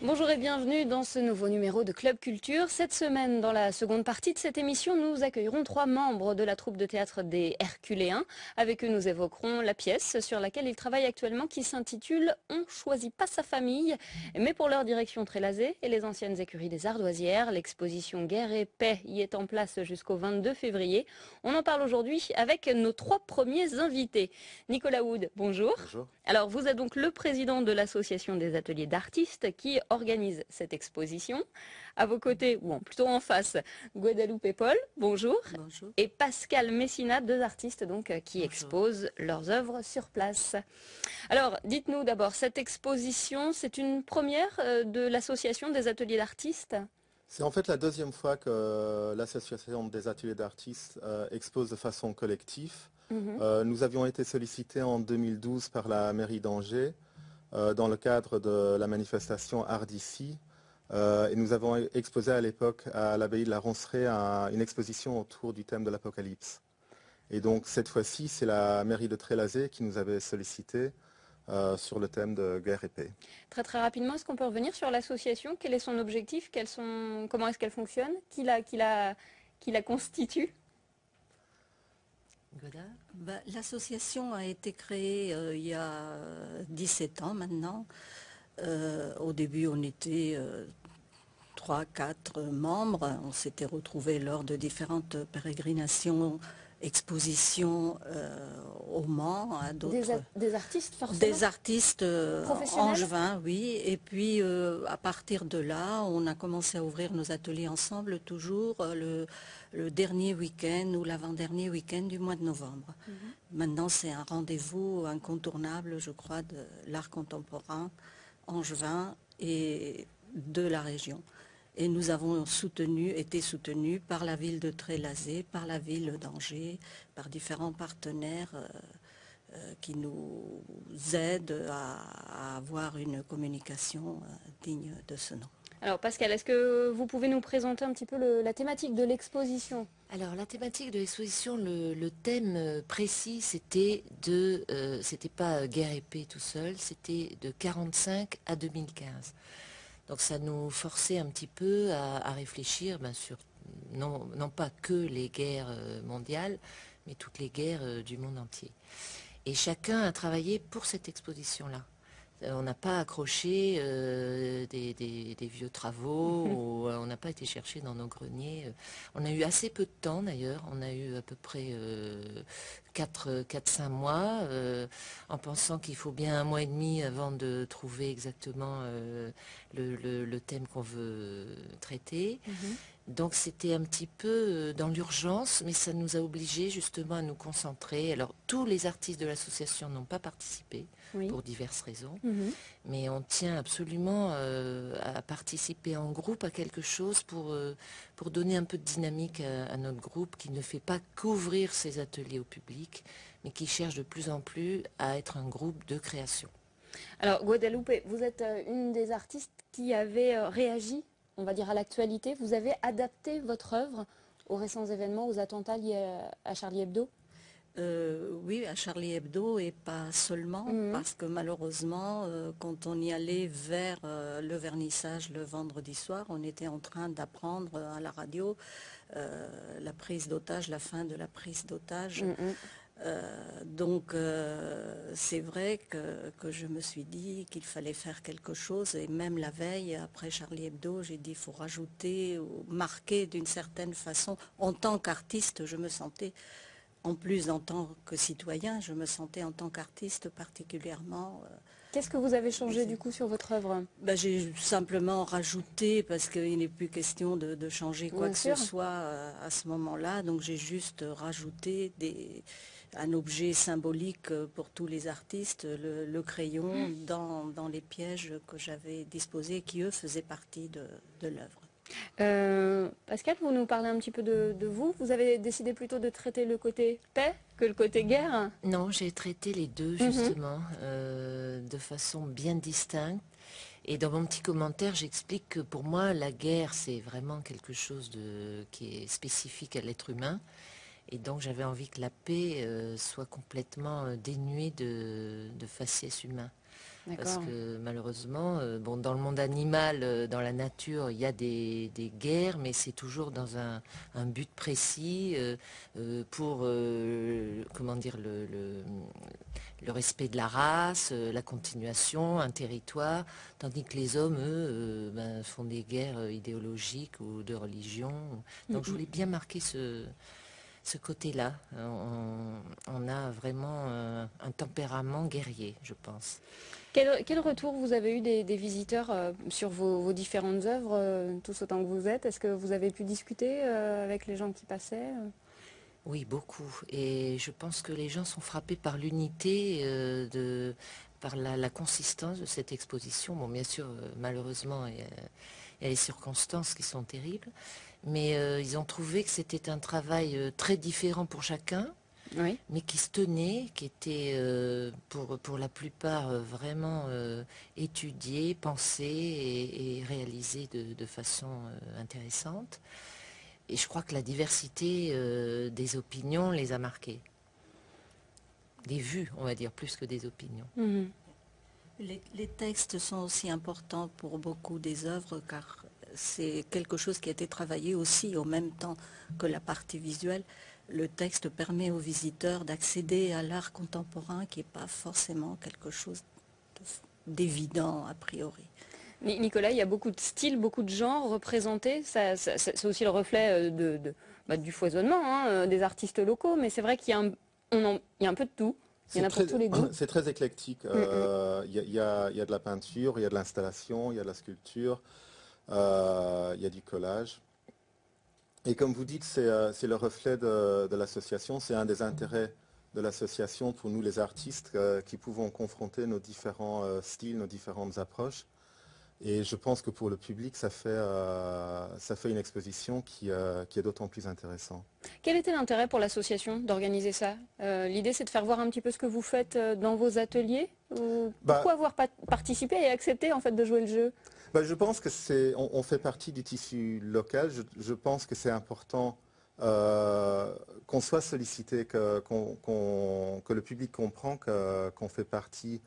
Bonjour et bienvenue dans ce nouveau numéro de Club Culture. Cette semaine, dans la seconde partie de cette émission, nous accueillerons 3 membres de la troupe de théâtre des Herculéens. Avec eux, nous évoquerons la pièce sur laquelle ils travaillent actuellement qui s'intitule « On choisit pas sa famille ». Mais pour leur direction Trélazé et les anciennes écuries des Ardoisières, l'exposition Guerre et Paix y est en place jusqu'au 22 février. On en parle aujourd'hui avec nos 3 premiers invités. Nicolas Wood, bonjour. Bonjour. Alors, vous êtes donc le président de l'association des ateliers d'artistes qui organise cette exposition. À vos côtés, ou plutôt en face, Guadalupe Paul, bonjour. Bonjour. Et Pascal Messina, 2 artistes donc qui Bonjour. exposent leurs œuvres sur place. Alors, dites-nous d'abord, cette exposition, c'est une première de l'association des ateliers d'artistes ? C'est en fait la deuxième fois que l'association des ateliers d'artistes expose de façon collective. Nous avions été sollicités en 2012 par la mairie d'Angers dans le cadre de la manifestation Art d'ici. Et nous avons exposé à l'époque à l'abbaye de la Ronceraie une exposition autour du thème de l'Apocalypse. Et donc cette fois-ci, c'est la mairie de Trélazé qui nous avait sollicité sur le thème de guerre et paix. Très rapidement, est-ce qu'on peut revenir sur l'association? Quel est son objectif? Comment est-ce qu'elle fonctionne? Qui la constitue? L'association a été créée il y a 17 ans maintenant. Au début, on était 3-4 membres. On s'était retrouvés lors de différentes pérégrinations, expositions au Mans, à d'autres... Des artistes, forcément? Des artistes angevins, oui. Et puis, à partir de là, on a commencé à ouvrir nos ateliers ensemble, toujours le dernier week-end ou l'avant-dernier week-end du mois de novembre. Maintenant, c'est un rendez-vous incontournable, je crois, de l'art contemporain angevin et de la région. Et nous avons été soutenus par la ville de Trélazé, par la ville d'Angers, par différents partenaires qui nous aident à avoir une communication digne de ce nom. Alors Pascal, est-ce que vous pouvez nous présenter un petit peu la thématique de l'exposition? Alors la thématique de l'exposition, le thème précis, c'était pas guerre et paix tout seul, c'était de 1945 à 2015. Donc ça nous forçait un petit peu à réfléchir sur non pas que les guerres mondiales, mais toutes les guerres du monde entier. Et chacun a travaillé pour cette exposition-là. On n'a pas accroché des vieux travaux, ou, on n'a pas été chercher dans nos greniers. On a eu assez peu de temps d'ailleurs, on a eu à peu près 4-5 mois, en pensant qu'il faut bien 1 mois et demi avant de trouver exactement le thème qu'on veut traiter. Donc c'était un petit peu dans l'urgence, mais ça nous a obligés justement à nous concentrer. Alors tous les artistes de l'association n'ont pas participé, pour diverses raisons, mais on tient absolument à participer en groupe à quelque chose pour donner un peu de dynamique à notre groupe qui ne fait pas qu'ouvrir ses ateliers au public, mais qui cherche de plus en plus à être un groupe de création. Alors Guadalupe, vous êtes une des artistes qui avait réagi, on va dire, à l'actualité. Vous avez adapté votre œuvre aux récents événements, aux attentats liés à Charlie Hebdo? Oui, à Charlie Hebdo et pas seulement, parce que malheureusement, quand on y allait vers le vernissage le vendredi soir, on était en train d'apprendre à la radio la prise d'otage, la fin de la prise d'otage. Donc c'est vrai que je me suis dit qu'il fallait faire quelque chose, et même la veille, après Charlie Hebdo, j'ai dit qu'il faut rajouter ou marquer d'une certaine façon. En tant qu'artiste, je me sentais, en plus en tant que citoyen, je me sentais en tant qu'artiste particulièrement... Qu'est-ce que vous avez changé du coup sur votre œuvre? J'ai simplement rajouté, parce qu'il n'est plus question de changer quoi que ce soit à ce moment-là, donc j'ai juste rajouté un objet symbolique pour tous les artistes, le crayon, dans les pièges que j'avais disposés, qui eux faisaient partie de l'œuvre. Pascal, vous nous parlez un petit peu de vous. Vous avez décidé plutôt de traiter le côté paix que le côté guerre? Non, j'ai traité les deux justement, de façon bien distincte. Et dans mon petit commentaire, j'explique que pour moi, la guerre, c'est vraiment quelque chose qui est spécifique à l'être humain. Et donc j'avais envie que la paix soit complètement dénuée de faciès humain. Parce que malheureusement, bon, dans le monde animal, dans la nature, il y a des guerres, mais c'est toujours dans un but précis pour comment dire, le respect de la race, la continuation, un territoire, tandis que les hommes, eux, font des guerres idéologiques ou de religion. Donc je voulais bien marquer ce côté-là. On a vraiment un tempérament guerrier, je pense. Quel retour vous avez eu des visiteurs sur vos différentes œuvres, tous autant que vous êtes? Est-ce que vous avez pu discuter avec les gens qui passaient? Oui, beaucoup. Et je pense que les gens sont frappés par l'unité, par la consistance de cette exposition. Bon, bien sûr, malheureusement, il y a les circonstances qui sont terribles. Mais ils ont trouvé que c'était un travail très différent pour chacun, oui, mais qui se tenait, qui était pour la plupart vraiment étudié, pensé et réalisé de façon intéressante. Et je crois que la diversité des opinions les a marqués. Des vues, on va dire, plus que des opinions. Mmh. Les textes sont aussi importants pour beaucoup des œuvres, car c'est quelque chose qui a été travaillé aussi au même temps que la partie visuelle. Le texte permet aux visiteurs d'accéder à l'art contemporain qui n'est pas forcément quelque chose d'évident a priori. Nicolas, il y a beaucoup de styles, beaucoup de genres représentés. C'est aussi le reflet du foisonnement des artistes locaux, mais c'est vrai qu'il y a un peu de tout. Il y en a pour tous les goûts. C'est très éclectique. Il y a de la peinture, il y a de l'installation, il y a de la sculpture, il y a du collage. Et comme vous dites, c'est le reflet de l'association. C'est un des intérêts de l'association pour nous les artistes qui pouvons confronter nos différents styles, nos différentes approches. Et je pense que pour le public, ça fait une exposition qui est d'autant plus intéressante. Quel était l'intérêt pour l'association d'organiser ça? L'idée, c'est de faire voir un petit peu ce que vous faites dans vos ateliers? Pourquoi avoir participé et accepté en fait, de jouer le jeu? Je pense que on fait partie du tissu local. Je pense que c'est important qu'on soit sollicité, que le public comprend qu'on fait partie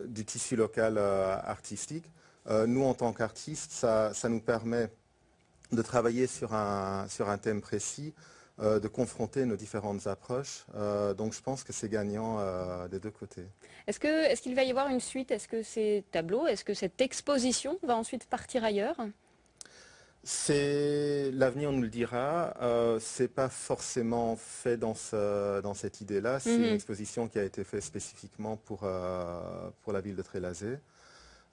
du tissu local artistique. Nous, en tant qu'artistes, ça nous permet de travailler sur un thème précis, de confronter nos différentes approches. Donc je pense que c'est gagnant des deux côtés. Est-ce qu'il va y avoir une suite? Est-ce que ces tableaux, est-ce que cette exposition va ensuite partir ailleurs? L'avenir nous le dira. C'est pas forcément fait dans cette idée-là. C'est une exposition qui a été faite spécifiquement pour la ville de Trélazé.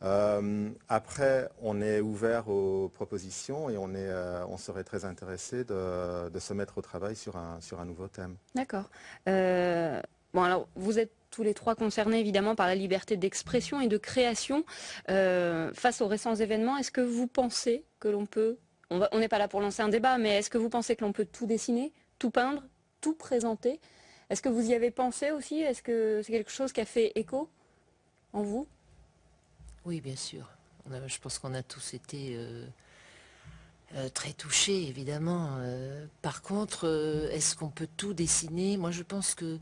Après, on est ouvert aux propositions et on serait très intéressé de se mettre au travail sur un nouveau thème. D'accord. Bon, alors, vous êtes tous les trois concernés évidemment par la liberté d'expression et de création. Face aux récents événements, est-ce que vous pensez que l'on peut, on n'est pas là pour lancer un débat, mais est-ce que vous pensez que l'on peut tout dessiner, tout peindre, tout présenter? Est-ce que vous y avez pensé aussi? Est-ce que c'est quelque chose qui a fait écho en vous? Oui, bien sûr. Je pense qu'on a tous été très touchés, évidemment. Par contre, est-ce qu'on peut tout dessiner? Moi, je pense que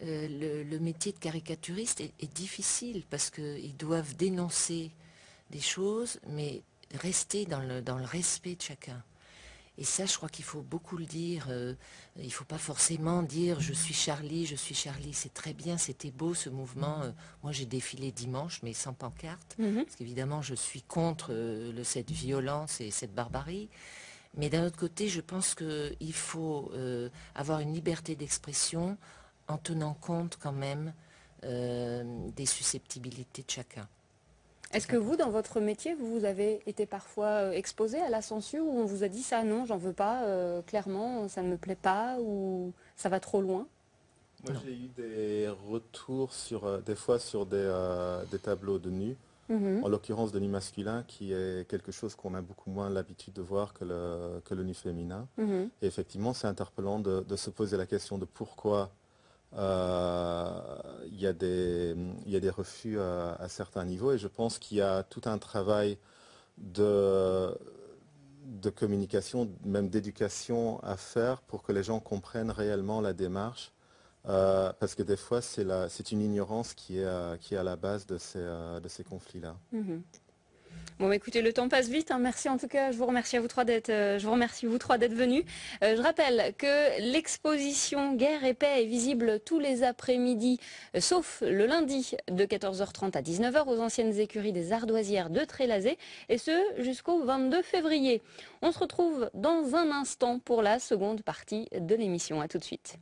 le métier de caricaturiste est difficile parce qu'ils doivent dénoncer des choses, mais rester dans le respect de chacun. Et ça, je crois qu'il faut beaucoup le dire. Il ne faut pas forcément dire « je suis Charlie, je suis Charlie ». C'est très bien, c'était beau ce mouvement. Moi, j'ai défilé dimanche, mais sans pancarte. Parce qu'évidemment, je suis contre cette violence et cette barbarie. Mais d'un autre côté, je pense qu'il faut avoir une liberté d'expression en tenant compte quand même des susceptibilités de chacun. Est-ce que vous, dans votre métier, vous avez été parfois exposé à la censure où on vous a dit ça, non, j'en veux pas, clairement, ça ne me plaît pas ou ça va trop loin? Moi, j'ai eu des retours des fois sur des tableaux de nus, en l'occurrence de nus masculins, qui est quelque chose qu'on a beaucoup moins l'habitude de voir que le nu féminin. Et effectivement, c'est interpellant de se poser la question de pourquoi il y a des refus à certains niveaux, et je pense qu'il y a tout un travail de communication, même d'éducation à faire pour que les gens comprennent réellement la démarche parce que des fois, c'est une ignorance qui est à la base de ces conflits-là. Bon, écoutez, le temps passe vite. Hein. Merci en tout cas. Je vous remercie vous trois d'être venus. Je rappelle que l'exposition Guerre et Paix est visible tous les après-midi, sauf le lundi de 14h30 à 19h aux anciennes écuries des Ardoisières de Trélazé, et ce jusqu'au 22 février. On se retrouve dans un instant pour la seconde partie de l'émission. À tout de suite.